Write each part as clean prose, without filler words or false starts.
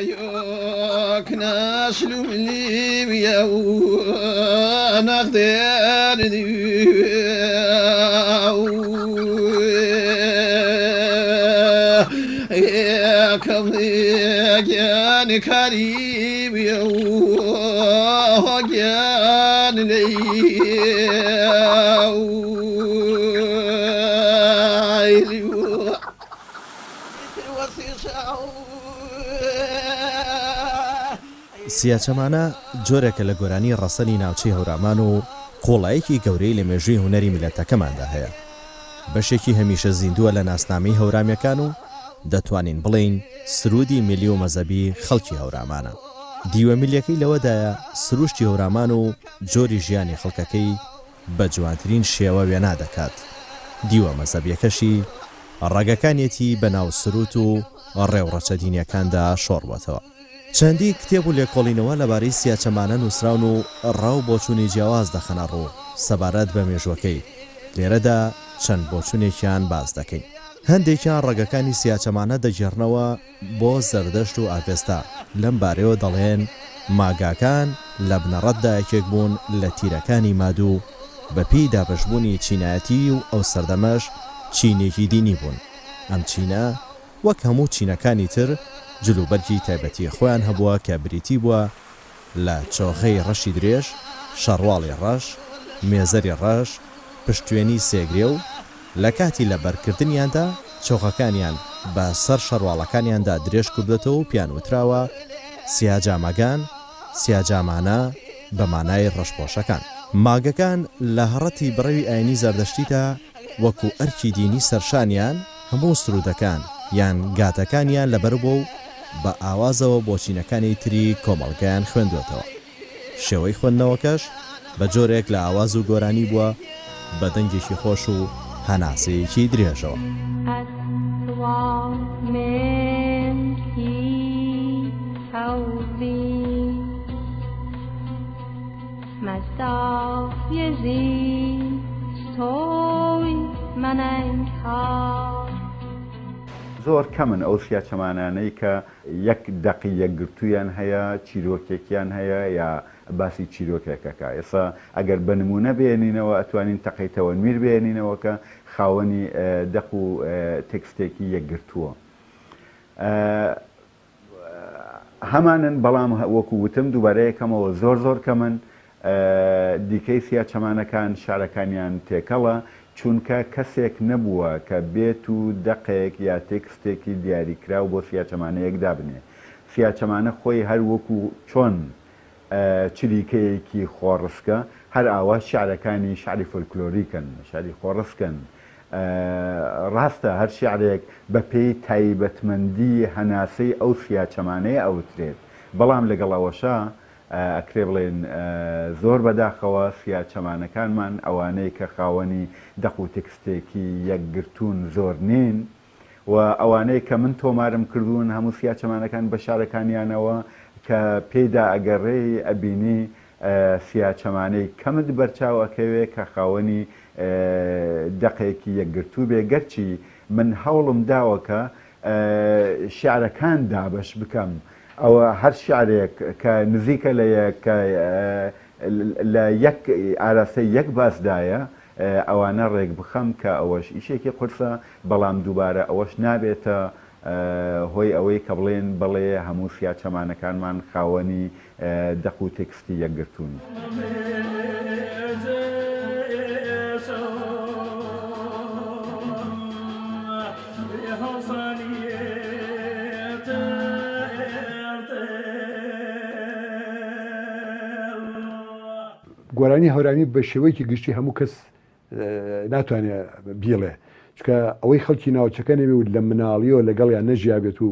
يوكنا شلولي ويا نقدر يا كم كان كريم يا كان سیاچەمانە جۆرێکە لە گۆرانی ڕەسەنی ناوچەی هەورامان و قۆڵایەکی گەورەی لە مێژووی هونەری میلەتەکەماندا هەیە. بەشێکی هەمیشە زیندووە لە ناسنامەی هەورامیەکان و دەتوانین بڵین سرودی میلی و مەزەبی خەڵکی هەورامانە. دیوە میلیەکەی لەوەدایە سروشتی هەورامان و جۆری ژیانی خەڵکەکەی بە جوانترین شێوە وێنا دەکات. دیوە مەزەبیەکەشی ڕێگەکانێتی بەناو سروت و ڕێوڕەچە دینیەکاندا شۆڕبەتەوە. چەندی کتێب و لێکۆڵینەوە لەبارەی سیاچەمانە نووسراون و ڕاو بۆچوونی جیاواز دەخەنە ڕوو سەبارەت بە مێژوەکەی. لێرەدا چەند بۆچوونێکیان باز دەکەین. هەندێکیان ڕێگەکانی سیاچەمانە دەجێڕنەوە بۆ زەردەشت و ئاگەستا. لەم بارەوە دەڵێن ماگاکان لە بنەڕەتدا یەکێک بوون لە تیرەکانی مادوو بەپێی دابەشبوونی چینایەتی و ئەو سەردەمەش چینێکی دینی بوون. ئەم چینە وەک هەموو چینەکانی تر جلوبەرگی تایبەتی خۆیان هەبووە کە بریتی بووە لە چۆخەی ڕەشی درێژ، شەڕواڵی ڕەش، مێزەری ڕەش، پشتوێنی سێگرێ و لە کاتی لە بەرکردنیاندا چۆخەکانیان بە سەر شەڕواڵەکانیاندا درێژ کوردێتەوە و پیان وتراوە سیاجامەگان، سیاجامانە بە مانای ڕەشپۆشەکان. ماگەکان لە هەڕەتی بڕەوی ئاینی زەردەشتیدا وەکو ئەرکی دینی سەرشانیان هەموو سرودەکان یان گاتەکانیان لەبەر بوو و بە ئاوازەوە بۆچینەکانی تری کۆمەڵگەیان خوێندوێتەوە. شێوەی خوێندنەوەکەش بە جۆرێک لە ئاواز و گۆرانی بووە بە دەنگێکی خۆش و هەناسەیەکی درێژەوە. زۆر کەمن ئەو سیاچەمانانەی کە یەک دەقی یەکگرتوویان هەیە، چیرۆکێکیان هەیە یا باسی چیرۆکێکەکە. ئێستا ئەگەر بە نمونە بێنینەوە ئەتوانین تەقەی میر بێنینەوە کە خاوەنی دەق و تێکستێکی یەکگرتووە. هەمانن بەڵام وەکو وتم دووبارەیەکەمەوە زۆر کەمن. دیکەی سیاچەمانەکان شارەکانیان تێکەڵە چونکە کەسێک نەبووە کە بێت و دەقێک یا تێکستێکی دیاریکراو بۆ سیاچەمانەیەک دابنێ. سیاچەمانە خۆی هەر وەکو چۆن چریکەیەکی خۆڕسکە هەر ئاوا شعرەکانی شعری فۆلکلۆریکن، شعری خۆڕسکن. ڕاستە هەر شعرێک بە پێی تایبەتمەندی هەناسەی ئەو سیاچەمانەیە ئەوترێت، بەڵام لەگەڵ ئەوەشە ئەکرێ بڵێن زۆر بەداخەوە سیاچەمانەکانمان ئەوانەی کە خاوەنی دەق و تێکستێکی یەکگرتوون زۆر نین و ئەوانەی کە من تۆمارم کردوون هەموو سیاچەمانەکان بە شارەکانیانەوە کە پێیدا ئەگەڕێی ئەبینی سیاچەمانەی کەمت بەرچاوەکەوێ کە خاوەنی دەقێکی یەکگرتوو بێ. گەرچی من هەوڵم داوەکە شعرەکان دابش بکەم، ئەوە هەر شعرێک کە نزیکە لە یەک ئاراستەی یەک باسدایە ئەوانە ڕێک بخەم کە ئەوەش ئیشێکی قورسە، بەڵام دووبارە ئەوەش نابێتە هۆی ئەوەی کە بڵێن بڵێ هەموو سیاچەمانەکانمان خاوەنی دەق و تێکستی یەکگرتوون. گۆرانی هەورامی بە شێوەیەکی گشتی هەموو کەس ناتوانێت بیڵێ، چکە ئەوەی خەڵکی ناوچەکە نەبێ و لە مناڵیەوە لەگەڵیان نەژیابێت و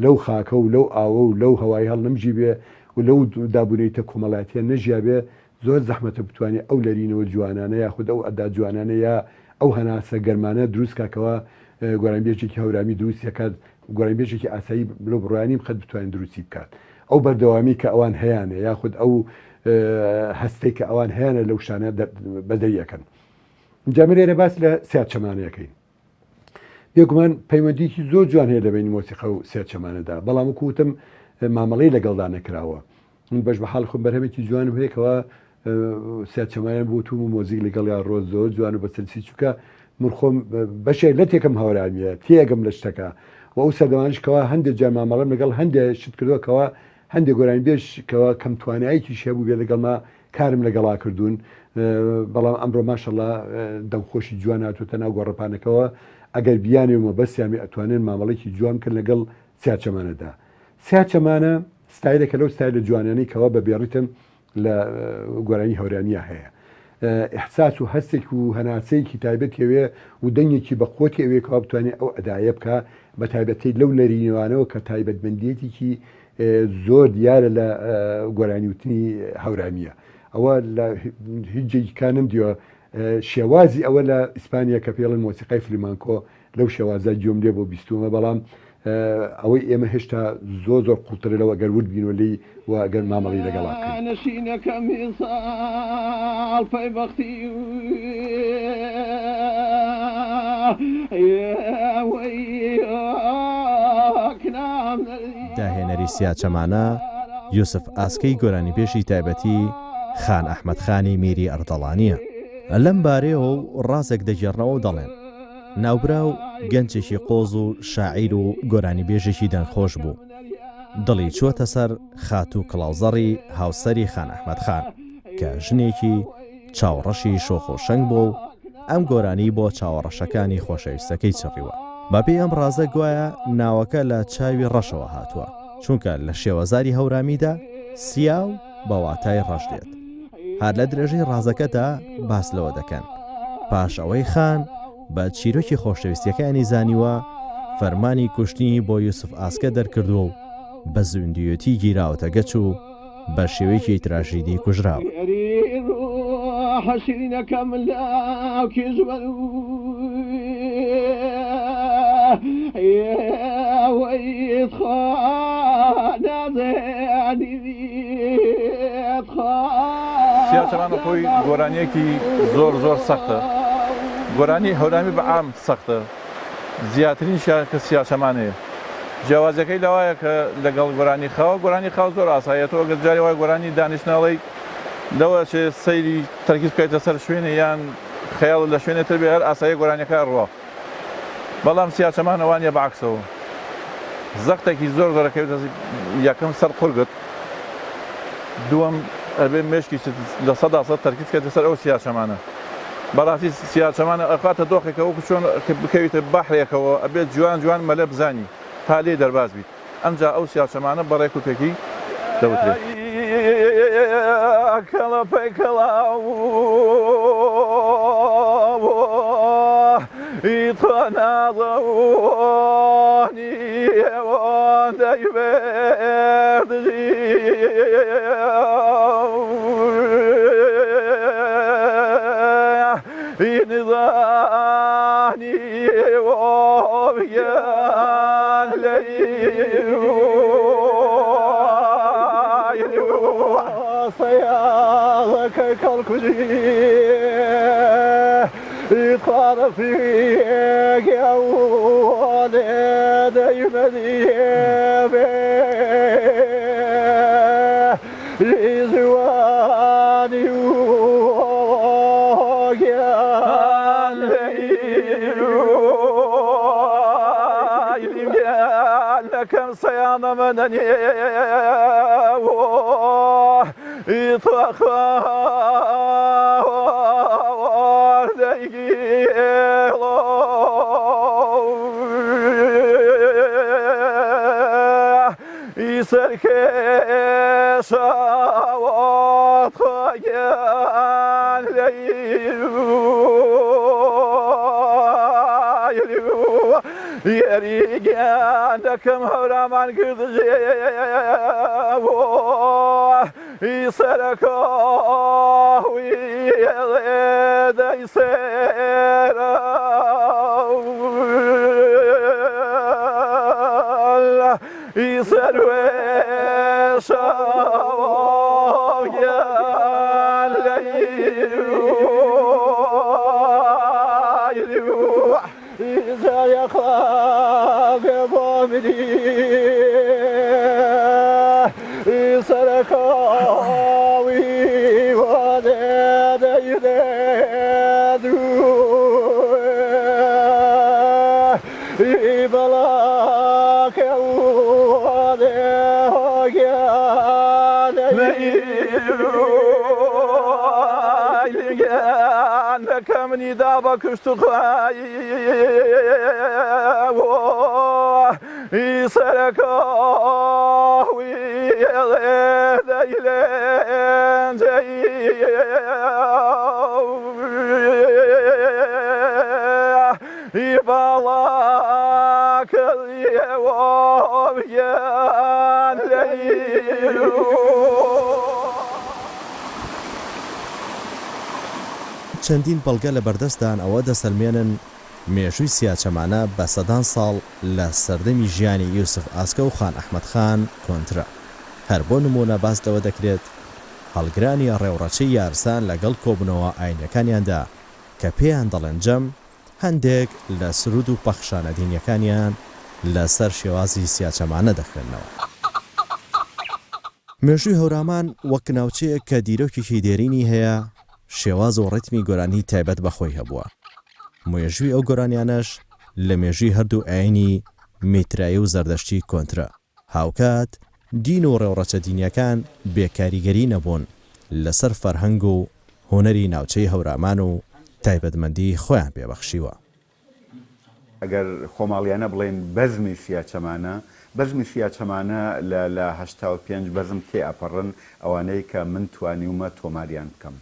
لەو خاکە و لەو ئاوە و لەو هەوای هەڵ نەمژی بێ و لەو دابوونەیتە کۆمەڵاتیە نەژیابێ زۆر زەحمەتە بتوانێت ئەو لەرینەوە جوانانە یاخود ئەو ئەدا جوانانە یا ئەو هەناسە گەرمانە دروست کاکەوە گۆرانبێژێکی هەورامی دروست یەکات، گۆرانبێژێکی ئاسایی لەو بڕوانی بخەت بتوانین دروستی بکات. ئەو بەردەوامی کە ئەوان هەیەە یاخود ئەو هەستێک کە ئەوان هەیەە لەو شانە بەدەریەکەن. جامێرێرە باس لە سیاچەمانەکەی بێگومان پەیوەندیکی زۆر جوان هەیە لە بینی مۆسیقە و سێ چەمانەدا بەڵام کووتم مامەڵەی لەگەڵدا نەکراوە من بەش بە حاڵ خۆم بەرهەمێکی جوانم هەیەکەوە سێ چەمانیان بۆ توم و مۆزیک لەگەڵ یا ڕۆز زۆر جوان و بەسەرسی چووکە من خۆم بەشێک لە تێکم هاورامیە تێگەم لە شتەکە و ئەو سەردەمانشکەوە هەندێک جار مامەڵەم لەگەڵ هەندێک شت کردووەکەوە هەندێک گۆرانی بێشکەوە کەم توانایەکی شێبوو بێ لەگەڵما کارم لەگەڵا کردوون بەڵام ئەمڕۆ ماشەڵڵا دەمخۆشی جوان هاتووتە ناو گۆڕەپانەکەەوە ئەگەر بیانێمە بەسیامی ئەتوانێن مامەڵێکی جوان کرد لەگەڵ سیا چەمانەدا سیا چەمانە ستایلێکە لەو ستایلە جوانانەی کەەوە بە بێڕیتم لە گۆرانی هەورانیە هەیە ئەحساس و هەستێک و هەناسەیەکی تایبەت هەوێ و دەنگێکی بە خۆتی ئەوەیەکەوە بتوانێت ئەو ئەدایە بکە بە تایبەتی لەو لەرینەوانەوە کە تایبەتمەندیەتێکی زۆر دیارە لە گۆرانی وتنی هەورانیە ئەوە لە هیچ جێیکانم دیوە شێوازی ئەوە لە ئیسپانیا کە پێڵن مۆسیقای فلیمانکۆ لەو شێوازە گوێم لێ بۆ بیستومە بەڵام ئەوەی ئێمە هێشتا زۆر زۆر قوڵترە لەوە ئەگەر ورد بینۆ لی و ئەگەر مامەڵی لەگەڵاکەین نشینەکە میساڵ پەیبەختی داهێنەری سیا چەمانە یوسف ئاسکەی گۆرانی پێشی تایبەتی خان ئەحمەد خانی میری ئەردەڵانیە لەم بارەیەوە ڕازێک دەگێڕنەوە دەڵێن ناوبراو گەنجێکی قۆز و شاعیر و گۆرانی بێژێکی دەنخۆش بوو دڵی چووەتە سەر خات و کڵاوزەڕی هاوسەری خان ئەحمەد خان کە ژنێکی چاوەڕەشی شۆخ و شەنگ بوو و ئەم گۆرانی بۆ چاوەڕەشەکانی خۆشەویستەکەی چڕیوە بەپێی ئەم ڕازە گوایە ناوەکە لە چاوی ڕەشەوە هاتووە چونکە لە شێوەزاری هەورامیدا سیا و بە واتای ڕەش دێت هەر لە درێژەی ڕازەکەدا باس لەوە دەکەن پاش ئەوەی خان بە چیرۆکی خۆشەویستیەکانی زانیوە فەرمانی کوشتنی بۆ یوسف ئاسکە دەرکردووە و بە زوندیەتی گیراوەتە گەچ و بە شێوەیەکی تراژیدی کوژراوە سیا چەمانە خۆی گۆرانیەکی زۆر زۆر سەختە گۆرانی هەورامی بە عام سەختە زیاترین شیان کە سیا چەمانەیە جیاوازەکەی لەوایە کە لەگەڵ گۆرانی خاو زۆر ئاسایەتەوە گە جاری وای گۆرانی دانیشتناڵی لەوە چێ سەیری تەرکیز بکەیتە سەر شوێنە یان خەیاڵ لە شوێنێتر بێ هەر ئاسایی گۆرانیەکە ڕوە بەڵام سیا چەمانەوانیە بەعکسەوە زەختێکی زۆر زۆرەکەوێتە یەکەم سەر قورگت دووەم ئەبێ مێشکی لە 100% تەرکیز بکەیتە سەر ئەو سیا چەمانە بەڕاستی سیا چەمانە ئەخاتە دۆخێکەوە وەکو چۆن بکەویتە بەحرێکەوە ئەبێت جوان جوان مەلە بزانی تا لێ دەرباز بیت ئەمجا ئەو سیا چەمانە بەڕێک و پێکی دەوترێت کەڵە پەیکەڵاو ئیتۆناڵەوانی ئێوەن دەیبێردی نظانی وبيان ليل صياغك كالكجي يطار فيك يا ولد يمدي زواني كم صيانة منني يطلقها يسرك شاوات خيال يريقانكم هورامان قدجيبو يسركو ويلد يسيرو يسروي شاويا إذا يخاف ضامني سركاوي وداد يدادو بلاك كمني دابا كشتخاي يسركا ويلين جاي يبلاك اليوم يا ليل چەندین بەڵگە لە بەردەستدان ئەوە دەسەلمێنن مێژووی سیاچەمانە بە سەدان ساڵ لە سەردەمی ژیانی یوسف ئاسکە و خان ئەحمەد خان کۆنترە. هەر بۆ نمونە باس لەوە دەکرێت هەڵگرانی ڕێوڕەچەی یارسان لەگەڵ کۆبنەوە ئاینەکانیاندا کە پێیان دەڵێن جەم هەندێک لە سرود و پەخشانە دینیەکانیان لەسەر شێوازی سیاچەمانە دەخوێنەوە. مێژووی هەورامان وەک ناوچەیەک کە دیرۆکێکی دێرینی هەیە شێواز و ڕیتمی گۆرانی تایبەت بەخۆی هەبووە. مێژووی ئەو گۆرانیانەش لە مێژووی هەردوو ئاینی میترایی و زەردەشتی کۆنترە. هاوکات دین و ڕێوڕەچە دینیەکان بێکاریگەری نەبوون لەسەر فەرهەنگ و هۆنەری ناوچەی هەورامان و تایبەتمەندی خۆیان پێبەخشیوە. ئەگەر خۆماڵیانە بڵێن بەزمی سیاچەمانە بەزمی سیاچەمانە لە 85 بەزم تێ ئەپەڕن ئەوانەی کە من توانیومە تۆماریان بکەم.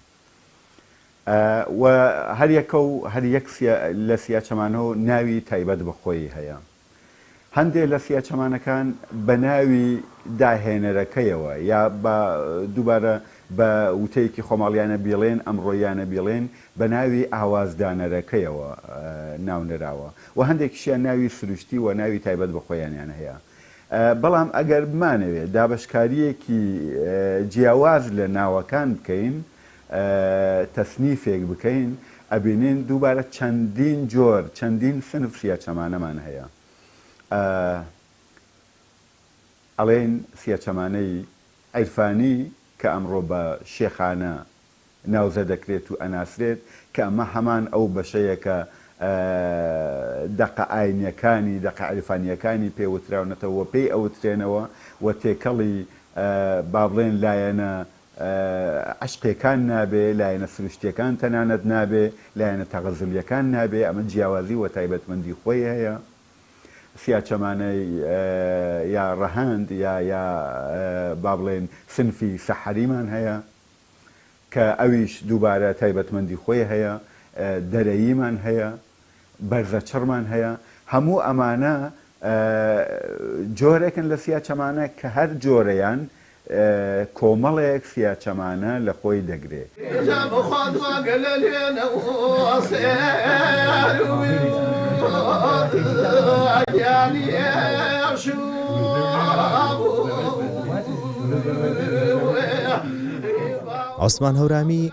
و هەر یەک لە سیاچەمانەوە ناوی تایبەت بەخۆی هەیە. هەندێک لە سیاچەمانەکان بە ناوی داهێنەرەکەیەوە یا دووبارە بە وتەیەکی خۆماڵیانە بیڵێن ئەمڕۆیانە بیڵێن بە ناوی ئاوازدانەرەکەیەوە ناونراوە و هەندێکیشیان ناوی سروشتی و ناوی تایبەت بەخۆیانیان هەیە. بەڵام ئەگەر بمانەوێت دابشکاریەکی جیاواز لە ناوەکان بکەین تەسنیفێک بکەین ئەبینین دووبارە چەندین جۆر چەندین سنف سیاچەمانەمان هەیە. ئەڵێن سیاچەمانەی عیرفانی کە ئەمڕۆ بە شێخانە ناوزە دەکرێت و ئەناسرێت کە ئەمە هەمان ئەو بەشەیەکە دەقە ئاینیەکانی دەقە عیرفانیەکانی پێوتراونەتەوە پێی ئەوترێنەوە و تێکەڵی با بڵێن لایەنە عشقیەکان نابێ لایەنە سروشتیەکان تەنانەت نابێ لایەنە تەغەزلیەکان نابێ ئەمە جیاوازی و تایبەتمەندی خۆی هەیە. سیاچەمانەی یا ڕەهەند یا با بڵێن سنفی سەحەریمان هەیە کە ئەویش دووبارە تایبەتمەندی خۆی هەیە، دەرەییمان هەیە، بەرزە چڕمان هەیە. هەموو ئەمانە جۆرێکن لە سیاچەمانە کە هەر جۆرەیان کۆمەڵێک سیاچەمانە لە خۆی دەگرێت. عوسمان هەورامی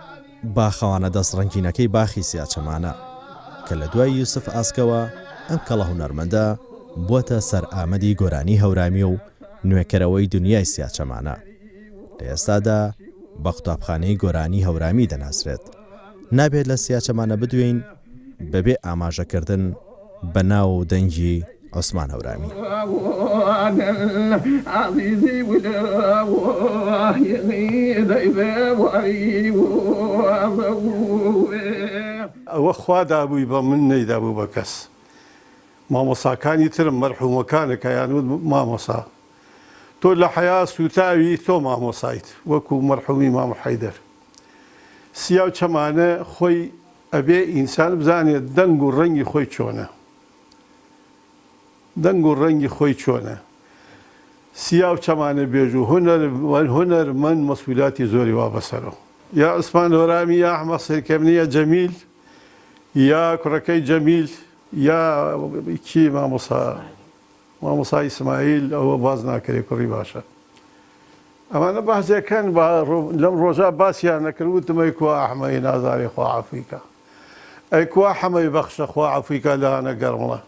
باخەوانە دەستڕەنگینەکەی باخی سیاچەمانە کە لە دوای یوسف ئاسکەوە ئەم کەڵە هونەرمەندە بووەتە سەر ئامەدی گۆرانی هەورامی و نوێکەرەوەی دنیای سیاچەمانە. لە ئێستادا بە قوتابخانەی گۆرانی هەورامی دەناسرێت. نابێت لە سیاچەمانە بدوێین بەبێ ئاماژەکردن بە ناو و دەنگی عوسمان هەورامی. ئەوە خوا دابووی بە من نەیدابوو بە کەس. مامۆساکانی ترم مەرحومەکانە کە یانوت مامۆسا تۆ لە حەیا سوتاوی تۆ مامۆسایت وەکو مەرحومی مام حەیدەر. سیاو چەمانە خۆی ئەبێ ئینسان بزانێت دەنگ و ڕەنگی خۆی چۆنە. دەنگ و ڕەنگی خۆی چۆنە. سیاو چەمانە بێژ و هونەر من مەسئولیاتی زۆری وا بەسەرەوە. یا عوسمان هەورامی یا ئەحمەد سەرکەبنیە جەمیل یا کوڕەکەی جەمیل یا کی مامۆسا ئیسماعیل ئەوە باز ناکرێ کوڕی باشە. ئەمانە بەحزیەکان لەم ڕۆژە باسییان نەکرد وتمەی کو ئەحمەدی نازاری خوا عەفوی کە. ئەی کوا حەمەی بەخشە خوا عەفویکە لە هانە گەڕمڵە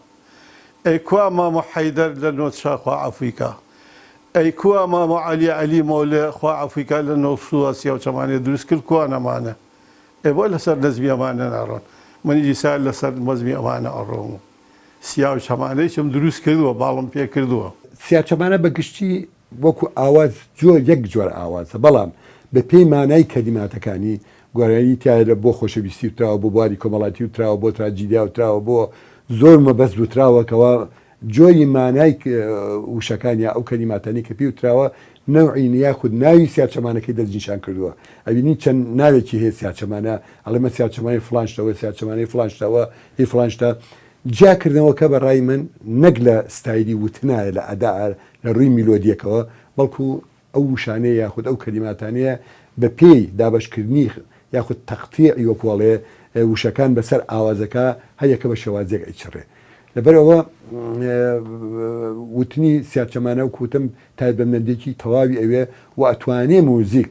ئەی کوا مامۆ حەیدەر لە نۆتشا خوا عەفویکە ئەی کوا مامۆ عەلی مەولێ خوا عەفویکە لە نۆسووە سیا و چەمانێ دروست کرد کوا نەمانە ئێ بۆ لەسەر نەزمی ئەمانە ناڕۆن منیجی سال لەسەر مەزمی ئەمانە ئەڕۆم سیا و چەمانەیەکم دروست کردووە باڵم پێ کردووە سیاچەمانە بەگشتی وەکو ئاواز یەک جۆر ئاوازە بەڵام بە پێی مانای کەلیماتەکانی گۆرانی تایە لە بۆ خۆشەویستی وتراوە بۆ بواری کۆمەڵاتی وتراوە بۆ تراجیدیا وتراوە بۆ زۆر مەبەست وتراوەکەوە جۆری مانای وشەکانی ئەو کەلیماتانی کە پێی وتراوە نەوعی یاخود ناوی سیاچەمانەکەی دەستنیشان کردووە ئەبینی چەند ناوێکی هەیە سیاچەمانە ئەڵێمە سیاچەمانی فلانشتەوە سیاچەمانی فلانشتەوە هی فلانشتە جاکردنەوەکە بەڕای من نەک لە ستایلی وتنایە لە ئەدا لە ڕووی میلۆدیەکەوە بەڵکو ئەو وشانەیە یاخود ئەو کەلیماتانەیە بە پێی دابشکردنی یاخود تەقتیعی وەکوڵێ وشەکان بەسەر ئاوازەکە هەیەکە بە شێوازێک ئەیچڕێ لەبەرەوە وتنی سیاچەمانە و کوتم تایبەتمەندێکی تەواوی ئەوێ و ئەتوانێ موزیک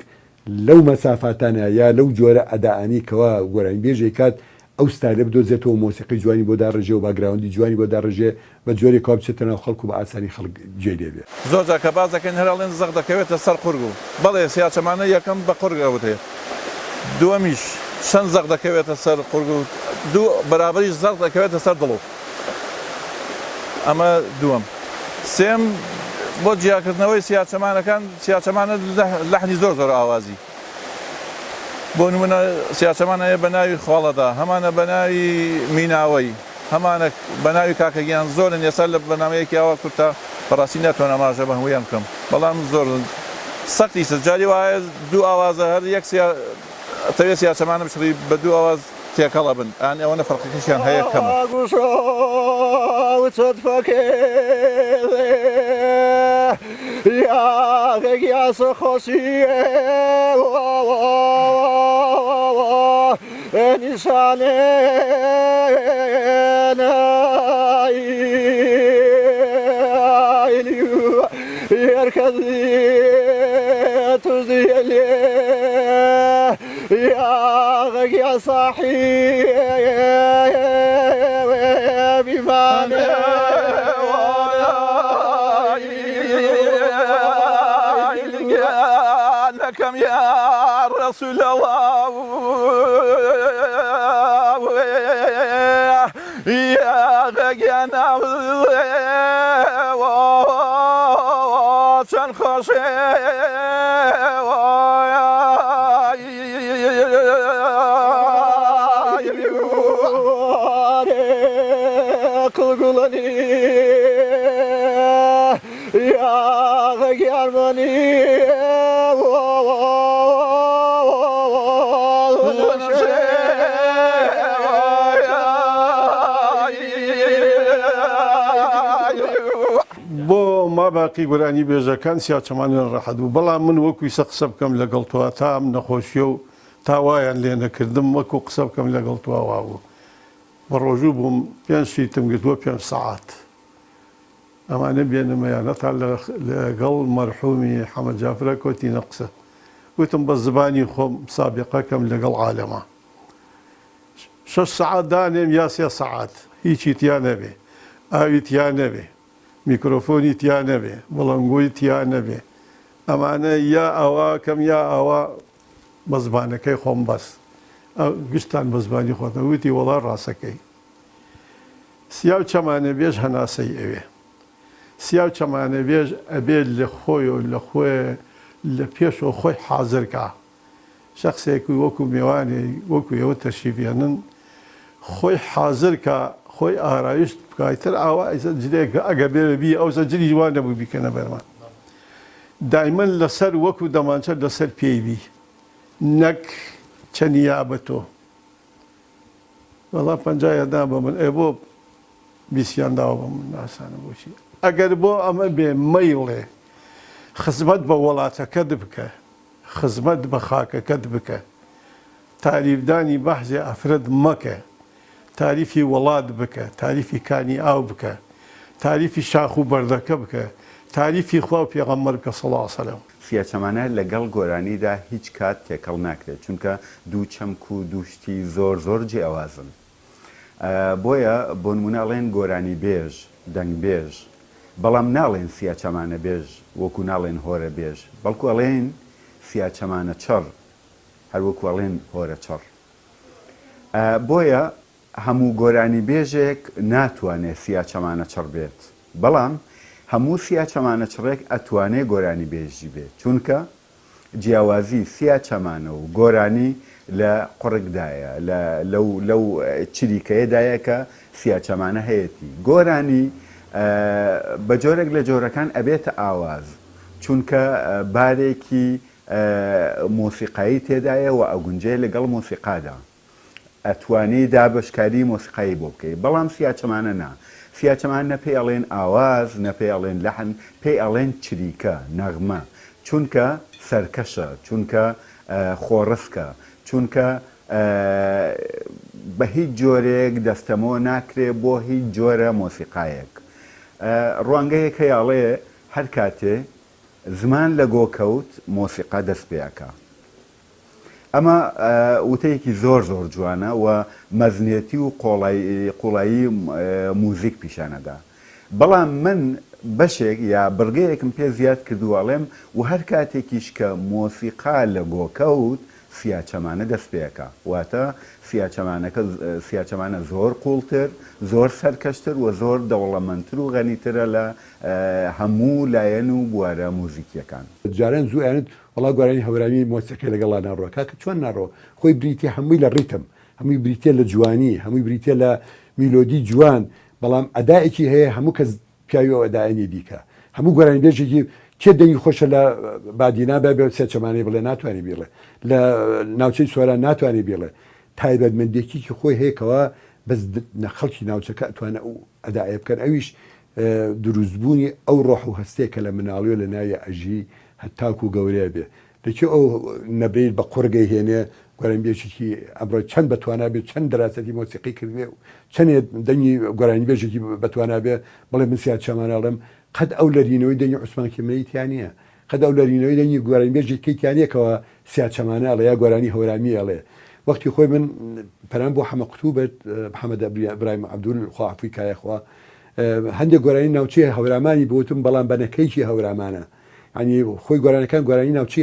لەو مەسافاتانە یا لەو جۆرە ئەداعانی کەەوە گۆرانی بێژەی کات ئەو ستایلە بدۆزێتەوە مۆسیقی جوانی بۆ داڕژێ و باگراوندی جوانی بۆ داڕژێ بە جۆری کا بچێتەوە خەڵکو بە ئاسانی خەڵک جێ لێبێ زۆر جا کە باز دەکەن هەراڵێن زەق دەکەوێتە سەر قورگ و بەڵێ سیاچەمانە یەکەم بە قورگەوت هەیە دووەمیش چەند زەق دەکەوێتە سەر قورگ و دوو بەرابەریش زەق دەکەوێتە سەر دڵ ئەمە دووەم سێم بۆ جیاکردنەوەی سیاچەمانەکان سیاچەمانە لەحنی زۆر زۆر ئاوازی بۆ نمونە سیاچەمانەیە بە ناوی خۆڵەدا هەمانە بە ناوی میناوەی هەمانە بە ناوی کاکەگیان زۆرن ێستا لە بەنامەیەکی ئاوا کورتە بەڕاستی ناتوانە ئاماژە بە هەموویان بکەم بەڵام زۆر سەختی سجاری وایە دوو ئاوازە هەر یەک تەوێت سیاچەمانە بشڕی بە دوو ئاواز تێکەڵە بن ئەن ئەوەنە فەرقیشیان هەیە کەمە یاغێکیاسە خۆشیە نیشانێ هێرکەزی توزیە لێ يا صاحي بمعنى لكم يا رسول الله يا غيانا وشان خشي يا غيرمني بۆ ماباقی گۆرانی بێژەکان سیاچەمانیان ڕەحەت بوو بەڵام من وەکوی سە قسە بکەم لەگەڵ تۆ تام نەخۆشیە و تاوایان لێ نەکردم وەکو قسە بکەم لەگەڵ تۆوا بوو بە ڕۆژوو بووم پێنج شیتم گرتووە 5 سەعات ئەمانە بێنمەیانەتا لەگەڵ مەرحومی حەمەد جافرە کۆتی نەقسە وتم بە زبانی خۆم سابقەکەم لەگەڵ عالەمە 6 سەعات دانێم یا 3 سەعات هیچی تیا نەبێ ئاوی تیا نەبێ میکرۆفۆنی تیا نەبێ بەڵەنگۆی تیا نەبێ ئەمانە یا ئەوواکەم یا ئەوە بە زبانەکەی خۆم بەس گشتان بە زبانی خۆتە وتی وەڵا ڕاستەکەی سیا و چەمانە بێژ هەناسەی ئەوێ سیا و چەمانە بێژ ئەبێت لە خۆی و لە خۆی لە پێشەوە خۆی حازرکە شخصێکی وەکو میوانی وەکو ئێوە تەشریفێنن خۆی حازرکە خۆی ئارایشت بکایتر ئاوا جلێک ئەگە بێبی ئەو زەجری جوان نەبوو بیکەنە بەرمان دایمەن لەسەر وەکو دەمانچە لەسەر پێیبی نەک چەنیا بە تۆ وەڵا 50 بە من ئێ بۆ 20 داوە بە من ناسانە بۆچی ئەگەر بۆ ئەمە بێ مەیڵێ خزمەت بە وڵاتەکەت بکە خزمەت بە خاکەکەت بکە تاریفدانی بەحزی ئەفرەت مەکە تاریفی وڵات بکە تاریفی کانی ئاو بکە تاریفی شاخ و بەردەکە بکە تاریفی خوا و پێغەمبەر بکە صلی الله علیه و سلم سیاچەمانە لەگەڵ گۆرانیدا هیچ کات تێکەڵ ناکرێت چونکە دوو چەمک و دووشتی زۆر زۆر جیاوازن بۆیە بۆ نمونەڵێن گۆرانی بێژ دەنگ بێژ بەڵام ناڵێن سیا چەمانە بێژ وەکو ناڵێن هۆرە بێژ بەڵکو ئەڵێن سیا چەمانە چڕ هەروەکو ئەڵێن هۆرە چڕ بۆیە هەموو گۆرانی بێژێک ناتوانێت سیا چەمانە چڕ بێت بەڵام هەموو سیا چەمانە چڕێک ئەتوانێت گۆرانی بێژی بێت چونکە جیاوازی سیا چەمانە و گۆرانی لە قڕکدایە لەو چریکەیەدایە کە سیا چەمانە هەیەی گۆرانی بە جۆرێک لە جۆرەکان ئەبێتە ئاواز چونکە بارێکی مۆسیقایی تێدایە و ئەگونجێ لەگەڵ مۆسیقادا ئەتوانی دابشکاری مۆسیقایی بۆ بکەی بەڵام سیا چەمانە نا سیا چەمان نە پێی ئەڵێن ئاواز نە پێی ئەڵێن لەحن پێی ئەڵێن چریکە نەغمە چونکە سەرکەشە چونکە خۆڕسکە چونکە بە هیچ جۆرێک دەستەمەوە ناکرێ بۆ هیچ جۆرە مۆسیقایەک ڕوانگەیەک هەیەڵێ هەر کاتێ زمان لە گۆکەوت مۆسیقا دەست پێیەکە ئەمە وتەیەکی زۆر زۆر جوانە و مەزنێتی و قوڵایی موزیک پیشانەدا بەڵام من بەشێک یا بڕگەیەکم پێ زیاد کردووەڵێم و هەر کاتێکیش کە مۆسیقا لە گۆکەوت سیا چەمانە دەست پێەکە واتە سیا چەمانە زۆر قوڵتر زۆر سەرکەشتر و زۆر دەوڵەمەندتر و غەنیترە لە هەموو لایەن و بوارە موزیکیەکان جاران زوو یانت وڵا گۆرانی هەورامی مۆسیقی لەگەڵا ناڕۆ کاکە چۆن ناڕۆ خۆی بریتێ هەمووی لە ڕیتم هەمووی بریتێ لە جوانی هەمووی بریتێ لە میلۆدی جوان بەڵام ئەدایەکی هەیە هەموو کەس پیاوی ئەدایەنی دیکە هەموو گۆرانی بێژێکی کێ دەنگی خۆشە لە بادینا بێ سێ چەمانەی بڵێ ناتوانانی بێڵێ لە ناوچەی سوۆران ناتوانانی بێڵێ تایبەتمەندێکیکی خۆی هەیەکەوە بەس خەڵکی ناوچەکە ئەتوانە ئەو ئەدایە بکەن ئەویش دروستبوونی ئەو ڕۆح و هەستەیە کە لە مناڵیۆ لە ناوی ئەژی هەتاکو و گەورەیە بێ لەکێ ئەو نەبرێت بە قورگەی هێنێ گۆرانبێژێکی ئەمڕۆ چەند بەتوانە بێت چەند دەراسەتی مۆسیقی کردێ و چەندێت دەنگی گۆرانی بێژێکی بەتوانە بێ بڵێ من سیا چەمانەڵم قەت ئەو لەرینەوەی دەنگی عوسمان کیمیلیتیان نییە قەت ئەو لەرینەوەی دەنگی گۆرانی بێژێکیان نیەکەوە سیا چەمانە ئەڵێ یا گۆرانی هەورامی ئەڵێ وەختی خۆی من پەرام بۆ حەمە قوتوبەت محەممەد ئەبراهیم عەبدول خوا عەفوی کایەخوا هەندێک گۆرانی ناوچەی هەورامانی بۆتم بەڵام بەنەکەیکی هەورامانە ینی خۆی گۆرانەکان گۆرانی ناوچی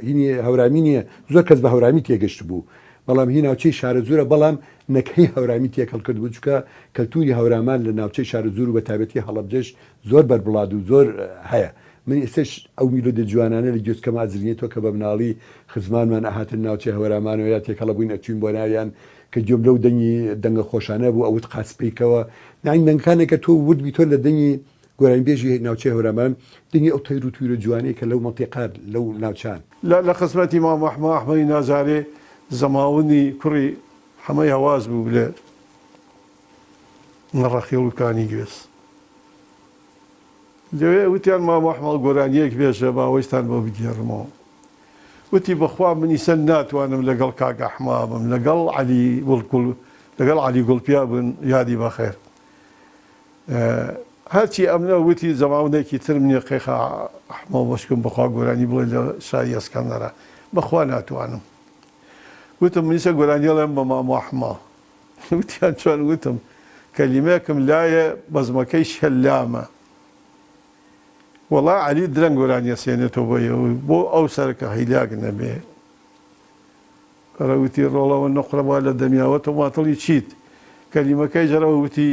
هینی هەورامی نییە زۆر کەس بە هەورامی تێگەشت بوو بەڵام هی ناوچەی شارە زۆرە بەڵام نەکەی هەورامی تێکەڵ کرد بوو چکە کەلتوری هەورامان لە ناوچەی شارە زۆر و بە تایبەتی هەڵەبجەش زۆر بەربڵاد و زۆر هەیە من ئێستش ئەو میلۆدە جوانانە لە گوێچکەم ئازرێتەوە کە بە مناڵی خزمانمان ئاهاتن ناوچەی هەورامانەوە یا تێکەڵە بووین ئەچوین بۆ ناویان کە گوێم لەو دەنگی دەنگە خۆشانە بوو ئەوت قاسپیکەوە نانی دەنگکانێکە تۆ وردبی تۆ لە دەنگی گۆرانی بێژی ناوچەی هەورامان دنگی ئەو تەیر و توورە جوانەیە کە لەو مەنتیقات لەو ناوچان لە خزمەتی مام ئەحمەدی نازارێ زەماوندی کوڕی حەمەی هەواز بوو لە نەڕەخێڵوکانی گوێس لەوێ وتیان مام ئەحمەد گۆرانیەک بێژە باوەستان بۆ بگێڕمەوە وتی بەخوا منی سەر ناتوانم لەگەڵ کاک ئەحما بم لەگەڵ عەلی گوڵپیا بن یادی بەخێر هەرچی ئەمنە وتی زەماوندێکی تر منێ قەیخا ئەحمە بەشکم بەخوا گۆرانی بڵێ لە شاری ئەسکەندەرە بەخوا ناتوانم وتم منیسە گۆرانیەڵێم بە مام ئەحما وتیان چۆن وتم کەلیمەیەکم لایە بەزمەکەی شەلامە وەڵا عەلی درەنگ گۆرانیە سێنێتەوە بۆ ئەو سەرکە هەیلاک نەبێ ڕەوتی ڕۆڵەوە نەقڕەبا لە دەمیاوەتە ماتڵی چیت کەلیمەکەی جەرەوە وتی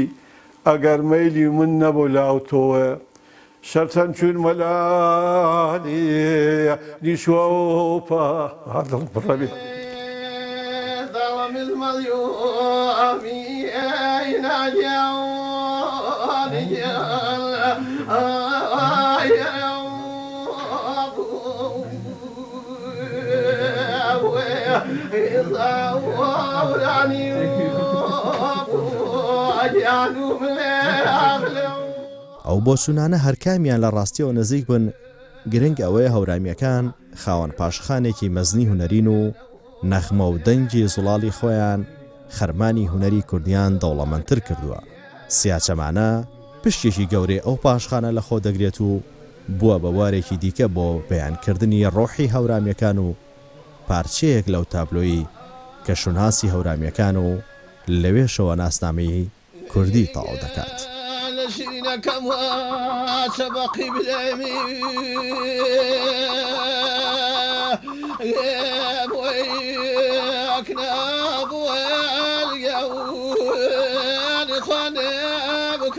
ئەگەر مەیلی من نەبوو لاوتۆوە شەرچەند چون مەلانی نیشوەوپە هەردڵ بڕەبێ ئەو بۆچوونانە هەرکامیان لە ڕاستیەوە نزیک بن گرنگ ئەوەیە هەورامیەکان خاوەن پاشخانێکی مەزنی هونەرین و نەخمە و دەنگی زوڵاڵی خۆیان خەرمانی هونەری کوردیان دەوڵەمەندتر کردووە سیا چەمانە پشتێکی گەورەی ئەو پاشخانە لە خۆ دەگرێت و بووە بە وارێکی دیکە بۆ بەیانکردنی ڕۆحی هەورامیەکان و پارچەیەک لەو تابلۆی کە شوناسی هەورامیەکان و لەوێشەوە ناسنامەی کوردی تەواو دەکات. شيرينكم وسبقي بدمي يا بويك ناب واليوم خانبك